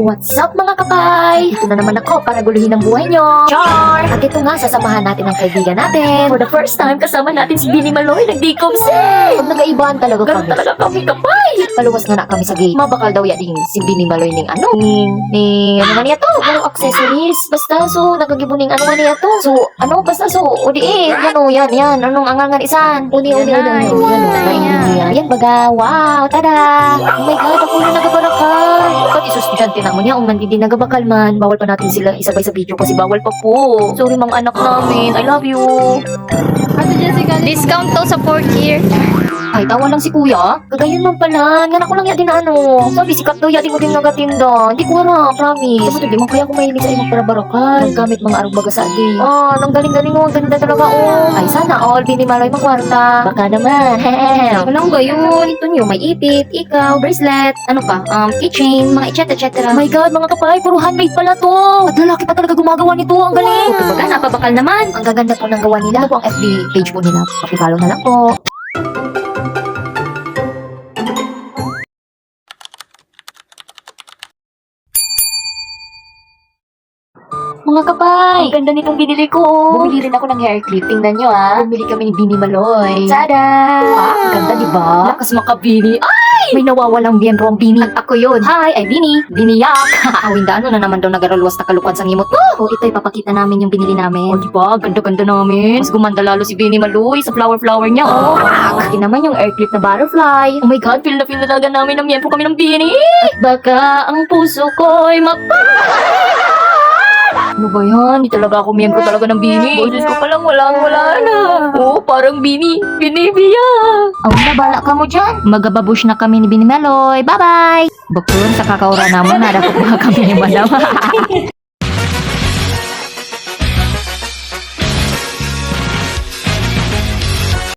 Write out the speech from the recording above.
What's up mga kapay? Ito na naman ako para guluhin ang buhay nyo. Char! At ito nga, sasamahan natin ang kaibigan natin. For the first time, kasama natin si Bini Maloy. Nagdikomse! Pag nag-aibaan talaga Ganun kami. talaga kami kapay. Paluwas na kami sa gate. Mabakal daw yan si Bini Maloy ning ano. Ano nga niya to? Ano accessories? Basta so, nagagibuning ano nga niya to. So, ano basta so, udi yan. Anong angangan isan? Uni. Yan baga. Wow, tada! Oh my God, ako na nagabarakal. Pati estudyante na mo niya, kung hindi nagabakal man, bawal pa natin sila isabay sa video kasi bawal pa po. Sorry mga anak namin, I love you. Ate Jessica, discount to sa 4th year. Ay, tawa lang si kuya. Kagayon man pala. Nga ako lang yadin na ano. Sabi, sikat daw yadin ko din nagatinda. Hindi ko harap, promise. Sabi, di man kaya ako mahilig sa imong para barakal. Gamit mga arog baga sa agi. Ah, nang galing-galing mo. Ang ganda talaga, oh. Ay, sana all Bini Maloy makwarta. Baka naman. Walang ba yun? Ito nyo, may ipit, ikaw, bracelet, ano pa, keychain, mga etc. Oh my God, mga kapay, puro handmade pala to. At lalaki pa talaga gumagawa nito. Ang galing. Wow. Kumbaga, napabakal naman. Ang gaganda po ng gawa nila. Ano po ang FB page po nila? Pakipollow na lang po. Mga kapay! Ang ganda nitong binili ko. Bumili rin ako ng hair clip. Tingnan nyo Bumili kami ni Bini Maloy. Tada! Ang ganda diba? Lakas makabini. Ay! May nawawalang biyembro ang Bini. At ako yun. Hi! Ay Bini! Biniyak! Awinda, ano na naman daw nagaralwas na kalukan sa ngimot ko. Ito ipapakita namin yung binili namin. O diba? Ganda-ganda namin. Mas gumanda lalo si Bini Maloy sa flower niya. Akin naman yung hair clip na butterfly. Oh my God! Feel na talaga namin na miyembro kami ng Bini. At baka ang puso ko'y Ano ba yan? Di talaga ako miyembro talaga ng Bini. Boses ko palang wala na. Oo, parang Bini. Binibiya. Ang nabala ka mo dyan. Magababush na kami ni Bini Maloy. Bye-bye! Bakun, sa kakaura naman, nadakot na kami ni Madam.